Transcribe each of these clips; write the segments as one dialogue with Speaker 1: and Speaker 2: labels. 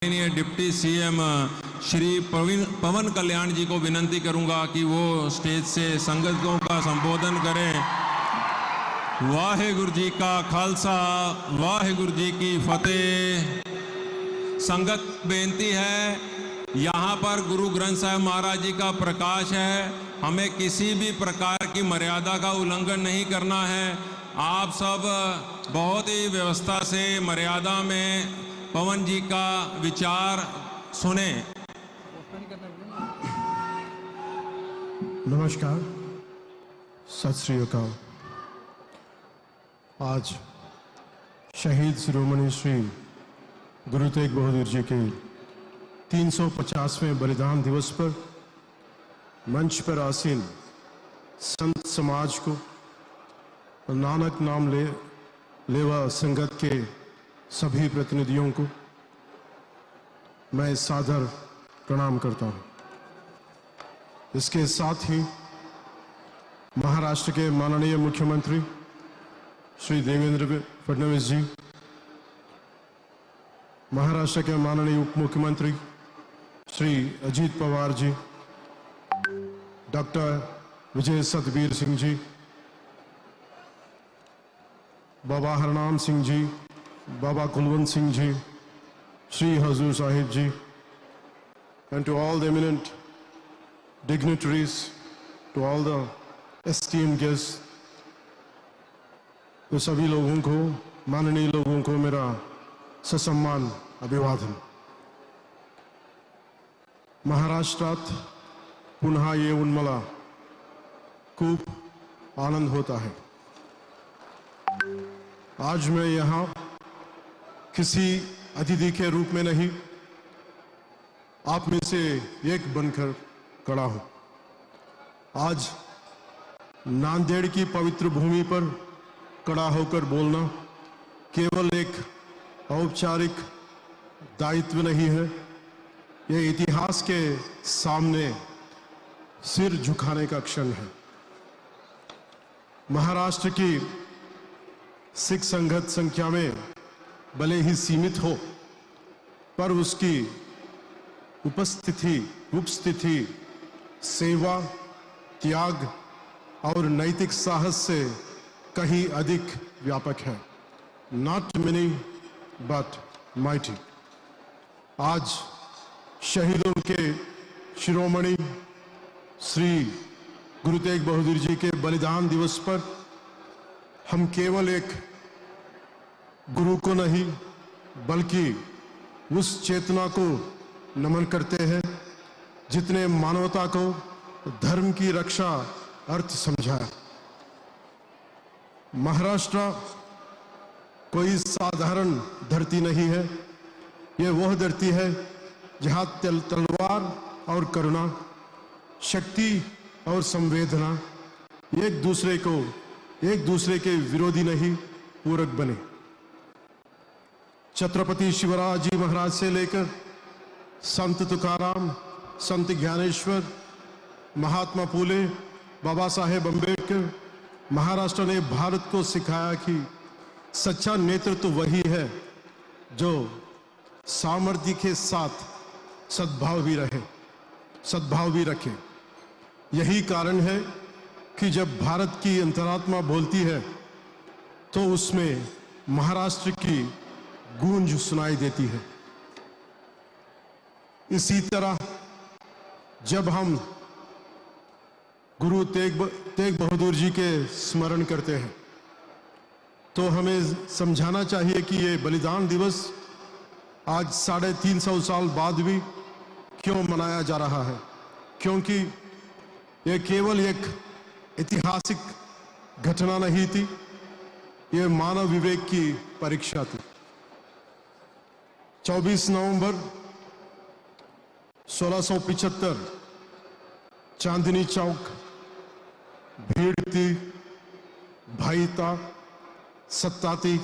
Speaker 1: माननीय deputy CM Shri Pawan कल्याण जी को विनंती करूंगा कि वो स्टेज से संगतों का संबोधन करें। वाहेगुरु जी का खालसा, वाहेगुरु जी की फतेह। संगत बेनती है, यहाँ पर गुरु ग्रंथ साहिब महाराज जी का प्रकाश है, हमें किसी भी प्रकार की मर्यादा का उल्लंघन नहीं करना है। आप सब बहुत ही व्यवस्था से मर्यादा में पवन जी का विचार सुने।
Speaker 2: नमस्कार, सत श्री अकाल। आज शहीद शिरोमणि श्री गुरु तेग बहादुर जी के 350वें बलिदान दिवस पर मंच पर आसीन संत समाज को, नानक नाम लेवा संगत के सभी प्रतिनिधियों को मैं सादर प्रणाम करता हूं। इसके साथ ही महाराष्ट्र के माननीय मुख्यमंत्री श्री देवेंद्र फडणवीस जी, महाराष्ट्र के माननीय उप मुख्यमंत्री Shri Ajit Pawar ji, doctor Vijay Satbir Singh ji, Baba Harnam Singh ji, Baba Kulwant Singh ji, Shri Hazur Sahib ji, and to all the eminent dignitaries, to all the esteemed guests, तो सभी लोगों को, माननीय लोगों को मेरा ससम्मान अभिवादन। महाराष्ट्रात पुन्हा येऊन मला खूप आनंद होता है। आज मैं यहाँ किसी अतिथि के रूप में नहीं, आप में से एक बनकर खड़ा हूं। आज नांदेड़ की पवित्र भूमि पर खड़ा होकर बोलना केवल एक औपचारिक दायित्व नहीं है, यह इतिहास के सामने सिर झुकाने का क्षण है। महाराष्ट्र की सिख संगत संख्या में भले ही सीमित हो, पर उसकी उपस्थिति सेवा, त्याग और नैतिक साहस से कहीं अधिक व्यापक है। Not many but mighty. आज शहीदों के शिरोमणि श्री गुरु तेग बहादुर जी के बलिदान दिवस पर हम केवल एक गुरु को नहीं, बल्कि उस चेतना को नमन करते हैं जितने मानवता को धर्म की रक्षा अर्थ समझाया। महाराष्ट्र कोई साधारण धरती नहीं है, यह वह धरती है जहां तलवार और करुणा, शक्ति और संवेदना एक दूसरे के विरोधी नहीं, पूरक बने। छत्रपति शिवराज जी महाराज से लेकर संत तुकाराम, संत ज्ञानेश्वर, महात्मा फूले, बाबा साहेब अम्बेडकर, महाराष्ट्र ने भारत को सिखाया कि सच्चा नेतृत्व वही है जो सामर्थ्य के साथ सद्भाव भी रखे। यही कारण है कि जब भारत की अंतरात्मा बोलती है तो उसमें महाराष्ट्र की गूंज सुनाई देती है। इसी तरह जब हम गुरु तेग बहादुर जी के स्मरण करते हैं तो हमें समझाना चाहिए कि ये बलिदान दिवस आज 350 साल बाद भी क्यों मनाया जा रहा है। क्योंकि यह केवल एक ऐतिहासिक घटना नहीं थी, यह मानव विवेक की परीक्षा थी। 24 नवंबर 1675 चांदनी चौक भीड़ थी, भय था, सत्ता थी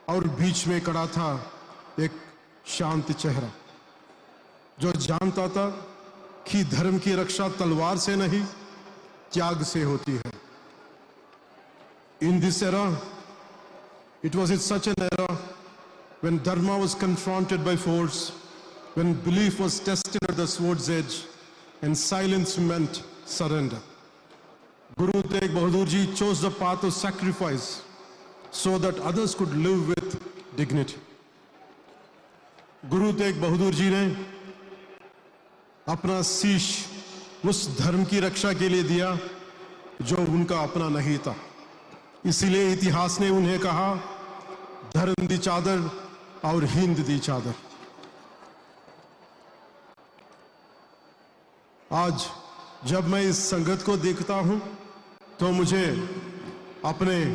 Speaker 2: और बीच में खड़ा था एक शांत चेहरा जो जानता था कि धर्म की रक्षा तलवार से नहीं, त्याग से होती है। In this era, it was in such an era when dharma was confronted by force, when belief was tested at the sword's edge, and silence meant surrender. Guru Tegh Bahadur Ji chose the path of sacrifice so that others could live with dignity. Guru Tegh Bahadur Ji ने अपना शीश उस धर्म की रक्षा के लिए दिया जो उनका अपना नहीं था। इसीलिए इतिहास ने उन्हें कहा, धर्म दी चादर और हिंद दी चादर। आज जब मैं इस संगत को देखता हूं तो मुझे अपने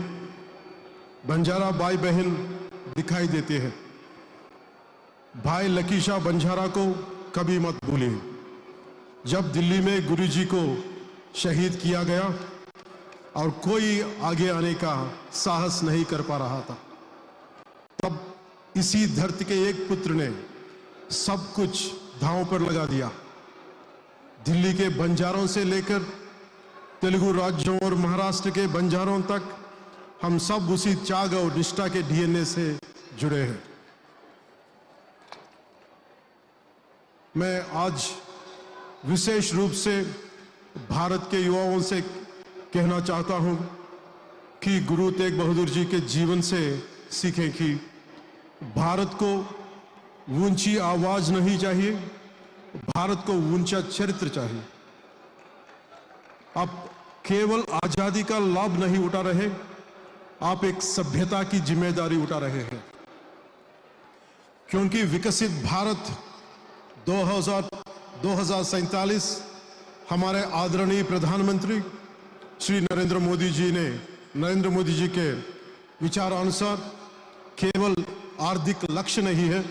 Speaker 2: बंजारा भाई बहन दिखाई देते हैं। भाई लकी शाह बंजारा को कभी मत भूलिए। जब दिल्ली में गुरुजी को शहीद किया गया और कोई आगे आने का साहस नहीं कर पा रहा था, तब इसी धरती के एक पुत्र ने सब कुछ दांव पर लगा दिया। दिल्ली के बंजारों से लेकर तेलुगु राज्यों और महाराष्ट्र के बंजारों तक हम सब उसी त्याग और निष्ठा के डीएनए से जुड़े हैं। मैं आज विशेष रूप से भारत के युवाओं से कहना चाहता हूं कि गुरु तेग बहादुर जी के जीवन से सीखें कि भारत को ऊंची आवाज नहीं चाहिए, भारत को ऊंचा चरित्र चाहिए। आप केवल आजादी का लाभ नहीं उठा रहे, आप एक सभ्यता की जिम्मेदारी उठा रहे हैं। क्योंकि विकसित भारत 2047 हमारे आदरणीय प्रधानमंत्री श्री नरेंद्र मोदी जी के विचारानुसार केवल आर्थिक लक्ष्य नहीं है,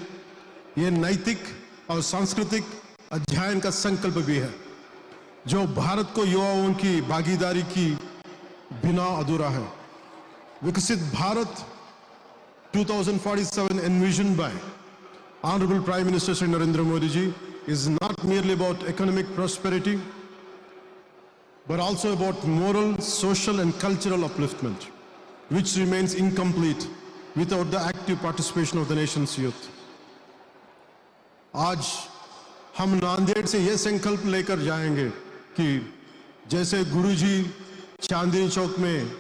Speaker 2: ये नैतिक और सांस्कृतिक अध्ययन का संकल्प भी है, जो भारत को युवाओं की भागीदारी की बिना अधूरा है। विकसित Bharat 2047 envisioned by Honorable Prime Minister Shri Narendra Modi ji is not merely about economic prosperity, but also about moral, social and cultural upliftment, which remains incomplete without the active participation of the nation's youth. आज हम नांदेड़ से यह संकल्प लेकर जाएंगे कि जैसे गुरुजी चांदनी चौक में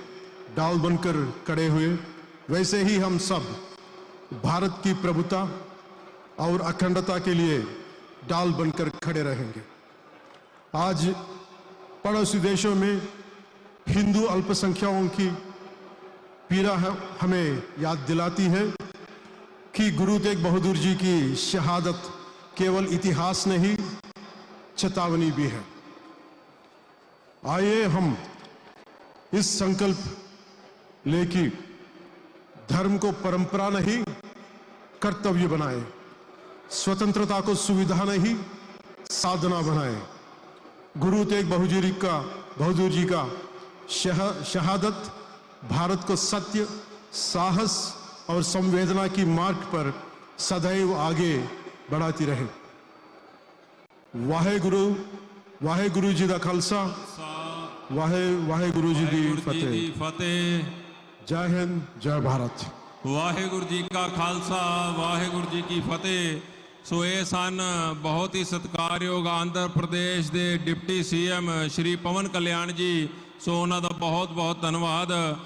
Speaker 2: डाल बनकर खड़े हुए, वैसे ही हम सब भारत की प्रभुता और अखंडता के लिए डाल बनकर खड़े रहेंगे। आज पड़ोसी देशों में हिंदू अल्पसंख्यकों की पीड़ा हमें याद दिलाती है कि गुरु तेग बहादुर जी की शहादत केवल इतिहास नहीं, चेतावनी भी है। आइए हम इस संकल्प लेके धर्म को परंपरा नहीं, कर्तव्य बनाएं। स्वतंत्रता को सुविधा नहीं, साधना बनाएं। गुरु तेग बहादुर जी का शहादत भारत को सत्य, साहस और संवेदना की मार्ग पर सदैव आगे बढ़ाती रहे। वाहेगुरु जी दा खालसा, वाहेगुरु जी दी फतेह। जय हिंद, जय भारत।
Speaker 1: वाहेगुरु जी का खालसा, वाहेगुरु जी की फतेह। सो ਇਹ ਸਨ ਬਹੁਤ ਹੀ ਸਤਿਕਾਰਯੋਗ ਆਂਧਰ ਪ੍ਰਦੇਸ਼ ਦੇ ਡਿਪਟੀ ਸੀਐਮ ਸ਼੍ਰੀ ਪਵਨ ਕਲਿਆਣ ਜੀ। ਸੋ ਉਹਨਾਂ ਦਾ ਬਹੁਤ ਬਹੁਤ ਧੰਨਵਾਦ।